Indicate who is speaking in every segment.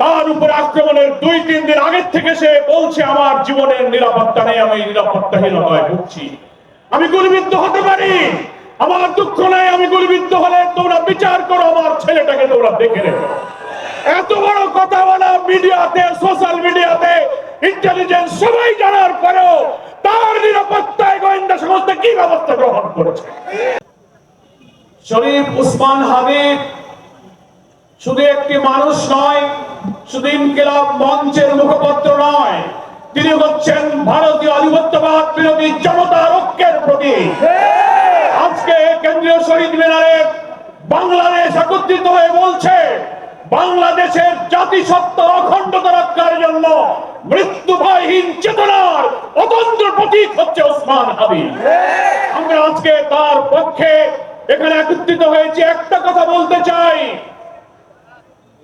Speaker 1: তার উপর আক্রমণের 2-3 দিন আগে থেকে সে বলছে আমার জীবনের নিরাপত্তা নেই, আমি নিরাপত্তাহীনতায় ভুগছি, আমি গুলিবিদ্ধ হতে পারি, আমার দুঃখ নেই, আমি গুলিবিদ্ধ হলে তোমরা বিচার করো, আমার ছেলেটাকে তোমরা দেখে রেখো। এত বড় কথা বলা মিডিয়াতে, সোশ্যাল মিডিয়াতে, ইন্টেলিজেন্স সবাই জানার পরেও তার নিরাপত্তায় গোয়েন্দা সংস্থা কি ব্যবস্থা গ্রহণ করেছে? শরীফ ওসমান হাবিব শুধু একটি মানুষ নয়, শুধু ইনকিলাব মঞ্চের মুখপত্র নয়, তিনি হচ্ছেন ভারতীয় আধিপত্যবাদ বিরোধী জনতার ঐক্যের প্রতীক। আজকে কেন্দ্রীয় শহীদ মিনারে বাংলাদেশ একত্রিত হয়ে বলছে বাংলাদেশের জাতিসত্তা অখণ্ডতা রক্ষার জন্য মৃত্যু ভয়হীন চেতনার অতন্ত্র প্রতীক হচ্ছে ওসমান হাবিব। আমরা আজকে তার পক্ষে এখানে একত্রিত হয়েছি। একটা কথা বলতে চাই,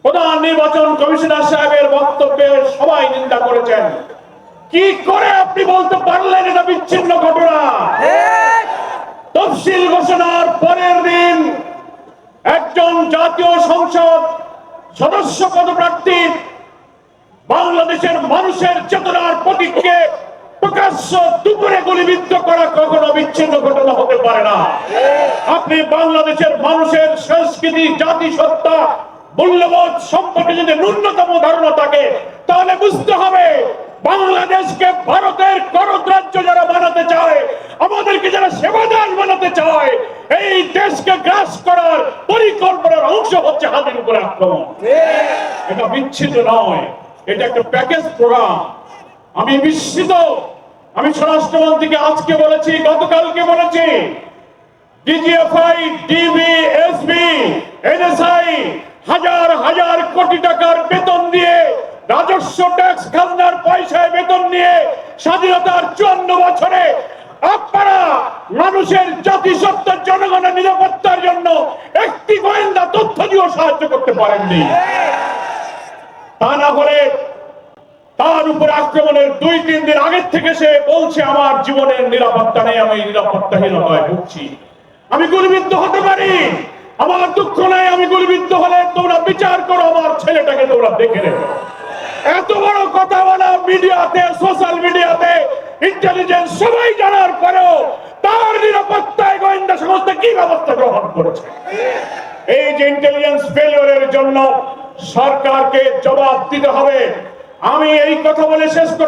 Speaker 1: প্রধান নির্বাচন কমিশনার সাহেবের বক্তব্যের সবাই নিন্দা করেছেন। কি করে আপনি বলতে পারলেন এটা বিচ্ছিন্ন ঘটনা? তফসিল ঘোষণার পরের দিন একজন জাতীয় সংসদ সদস্য পদপ্রার্থী বাংলাদেশের মানুষের চেতনার প্রতীককে প্রকাশ্য দুপুরে গুলিবিদ্ধ করা কখনো বিচ্ছিন্ন ঘটনা হতে পারে না। আপনি বাংলাদেশের মানুষের সংস্কৃতি, জাতিসত্তা, মূল্যবোধ সম্পর্কে যদি ন্যূনতম ধারণা থাকে তাহলে বুঝতে হবে বাংলাদেশকে ভারতের করদ রাজ্য যারা বানাতে চায়, আমাদেরকে যারা সেবাদান বানাতে চায়, এই দেশকে গ্রাস করার পরিকল্পনার অংশ হচ্ছে হাতের উপরে আক্রমণ। এটা বিচ্ছিন্ন নয়, এটা একটা প্যাকেজ প্রোগ্রাম। আমি বিস্মিত। আমি স্বরাষ্ট্রমন্ত্রীকে আজকে বলেছি, গতকালকে বলেছি, ডিজিএফআই, ডিবি, এসবি, এনএসআই হাজার হাজার কোটি টাকার বেতন দিয়ে, রাজস্ব ট্যাক্স খাজনার পয়সায় বেতন নিয়ে স্বাধীনতার 54 বছরে আপনারা মানুষের জাতিসত্তার জনগণের নিরাপত্তার জন্য একটি গোয়েন্দা তথ্য দিয়েও সাহায্য করতে পারেননি। তা না হলে তার উপর আক্রমণের 2-3 দিন আগে থেকে সে বলছে আমার জীবনের নিরাপত্তা নেই, আমি নিরাপত্তাহীনতায় ভুগছি, আমি গুলিবিদ্ধ হতে পারি, আমার দুঃখ নেই, আমি গুলিবিদ্ধ হলে তোমরা বিচার করো, আমার ছেলেটাকে তোমরা দেখে রেখো। এত বড় কথা বলা মিডিয়াতে, সোশ্যাল মিডিয়াতে, ইন্টেলিজেন্স সবাই জানার পরেও তার নিরাপত্তায় গোয়েন্দা সংস্থা কি ব্যবস্থা গ্রহণ করেছে? এই যে ইন্টেলিজেন্স ফেলিওরের জন্য সরকারকে জবাব দিতে হবে। আমি এই কথা বলে শেষ করতে